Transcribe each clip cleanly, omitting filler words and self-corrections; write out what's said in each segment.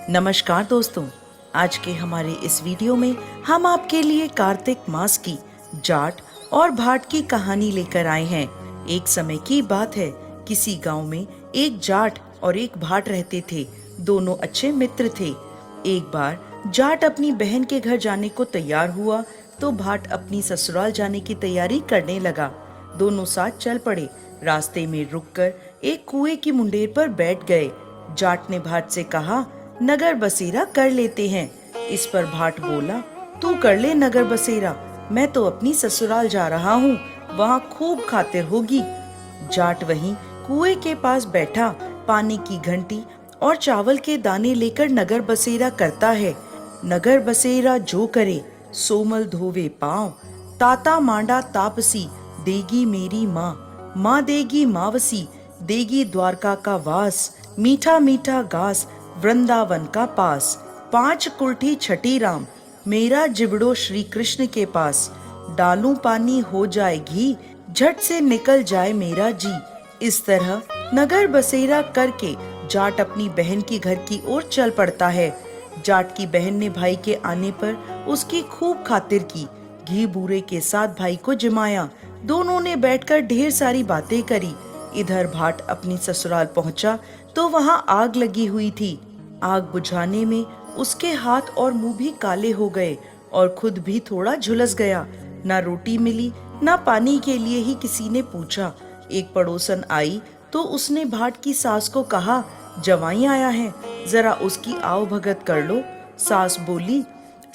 नमस्कार दोस्तों, आज के हमारे इस वीडियो में हम आपके लिए कार्तिक मास की जाट और भाट की कहानी लेकर आए हैं। एक समय की बात है, किसी गांव में एक जाट और एक भाट रहते थे। दोनों अच्छे मित्र थे। एक बार जाट अपनी बहन के घर जाने को तैयार हुआ तो भाट अपनी ससुराल जाने की तैयारी करने लगा। दोनों साथ चल पड़े। रास्ते में रुककर एक कुएं की मुंडेर पर बैठ गए। जाट ने भाट से कहा, नगर बसेरा कर लेते हैं। इस पर भाट बोला, तू कर ले नगर बसेरा, मैं तो अपनी ससुराल जा रहा हूँ, वहाँ खूब खातिर होगी। जाट वहीं कुएं के पास बैठा पानी की घंटी और चावल के दाने लेकर नगर बसेरा करता है। नगर बसेरा जो करे, सोमल धोवे पाँव, ताता मांडा तापसी, देगी मेरी माँ, माँ देगी मावसी, देगी द्वारका का वास, मीठा मीठा घास, वृंदावन का पास, 5 कुल्ठी छठी राम, मेरा जिबड़ो श्री कृष्ण के पास, डालूं पानी हो जाए घी, झट से निकल जाए मेरा जी। इस तरह नगर बसेरा करके जाट अपनी बहन की घर की ओर चल पड़ता है। जाट की बहन ने भाई के आने पर उसकी खूब खातिर की, घी बूरे के साथ भाई को जिमाया। दोनों ने बैठकर ढेर सारी बातें करी। इधर भाट अपनी ससुराल पहुंचा तो वहां आग लगी हुई थी। आग बुझाने में उसके हाथ और मुंह भी काले हो गए और खुद भी थोड़ा झुलस गया। ना रोटी मिली, ना पानी के लिए ही किसी ने पूछा। एक पड़ोसन आई तो उसने भाट की सास को कहा, जवाई आया है, जरा उसकी आओ भगत कर लो। सास बोली,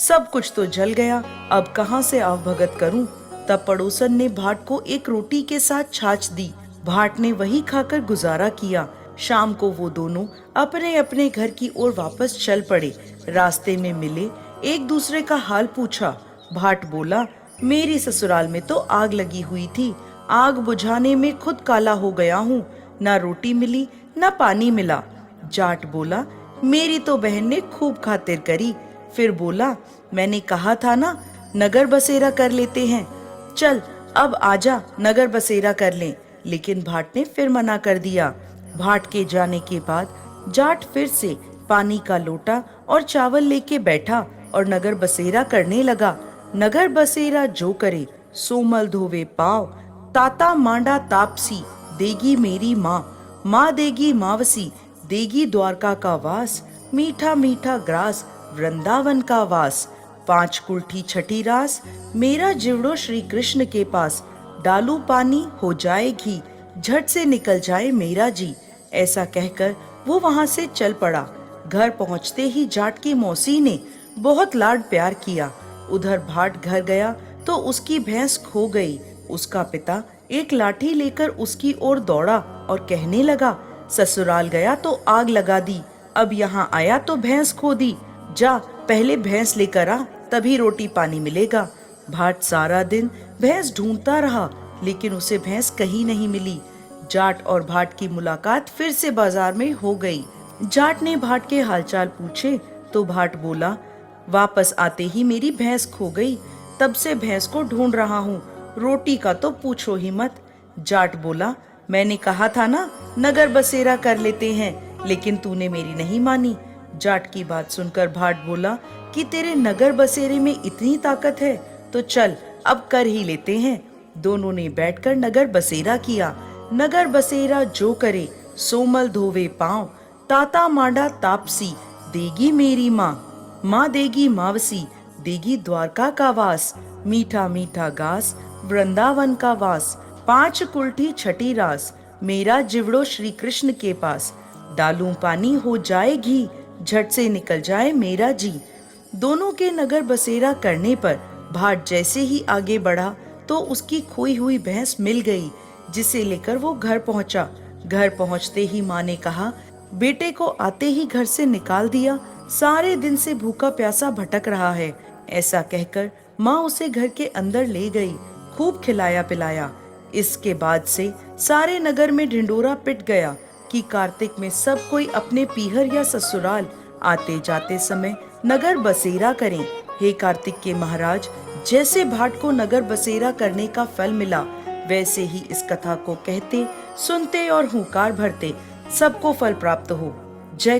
सब कुछ तो जल गया, अब कहाँ से आओ भगत करूं। तब पड़ोसन ने भाट को एक रोटी के साथ छाछ दी। भाट ने वही खाकर गुजारा किया। शाम को वो दोनों अपने अपने घर की ओर वापस चल पड़े। रास्ते में मिले, एक दूसरे का हाल पूछा। भाट बोला, मेरी ससुराल में तो आग लगी हुई थी, आग बुझाने में खुद काला हो गया हूँ, ना रोटी मिली ना पानी मिला। जाट बोला, मेरी तो बहन ने खूब खातिर करी। फिर बोला, मैंने कहा था ना नगर बसेरा कर लेते हैं, चल अब आजा नगर बसेरा कर लें। लेकिन भाट ने फिर मना कर दिया। भाट के जाने के बाद जाट फिर से पानी का लोटा और चावल लेके बैठा और नगर बसेरा करने लगा। नगर बसेरा जो करे, सोमल धोवे पाँव, ताता मांडा तापसी, देगी मेरी माँ, माँ देगी मावसी, देगी द्वारका का वास, मीठा मीठा ग्रास, वृंदावन का वास, 5 कुल्ठी छठी रास, मेरा जिवड़ो श्री कृष्ण के पास, डालू पानी हो जाए घी, झट से निकल जाए मेरा जी। ऐसा कहकर वो वहां से चल पड़ा। घर पहुंचते ही जाट की मौसी ने बहुत लाड प्यार किया। उधर भाट घर गया तो उसकी भैंस खो गई। उसका पिता एक लाठी लेकर उसकी ओर दौड़ा और कहने लगा, ससुराल गया तो आग लगा दी, अब यहाँ आया तो भैंस खो दी, जा पहले भैंस लेकर आ, तभी रोटी पानी मिलेगा। भाट सारा दिन भैंस ढूंढता रहा, लेकिन उसे भैंस कहीं नहीं मिली। जाट और भाट की मुलाकात फिर से बाजार में हो गई। जाट ने भाट के हालचाल पूछे तो भाट बोला, वापस आते ही मेरी भैंस खो गई, तब से भैंस को ढूंढ रहा हूँ, रोटी का तो पूछो ही मत। जाट बोला, मैंने कहा था ना नगर बसेरा कर लेते हैं, लेकिन तूने मेरी नहीं मानी। जाट की बात सुनकर भाट बोला कि तेरे नगर बसेरे में इतनी ताकत है तो चल अब कर ही लेते हैं। दोनों ने बैठकर नगर बसेरा किया। नगर बसेरा जो करे, सोमल धोवे पाँव, ताता मांडा तापसी, देगी मेरी माँ, माँ देगी मावसी, देगी द्वारका का वास, मीठा मीठा घास, वृंदावन का वास, 5 कुल्ठी छठी रास, मेरा जिवड़ो श्री कृष्ण के पास, डालूं पानी हो जाए घी, झट से निकल जाए मेरा जी। दोनों के नगर बसेरा करने पर भाट जैसे ही आगे बढ़ा तो उसकी खोई हुई भैंस मिल गई, जिसे लेकर वो घर पहुंचा। घर पहुंचते ही माँ ने कहा, बेटे को आते ही घर से निकाल दिया, सारे दिन से भूखा प्यासा भटक रहा है। ऐसा कहकर माँ उसे घर के अंदर ले गई, खूब खिलाया पिलाया। इसके बाद से सारे नगर में ढिंडोरा पिट गया कि कार्तिक में सब कोई अपने पीहर या ससुराल आते जाते समय नगर बसेरा करें। हे कार्तिक के महाराज, जैसे भाट को नगर बसेरा करने का फल मिला, वैसे ही इस कथा को कहते, सुनते और हुंकार भरते सबको फल प्राप्त हो। जय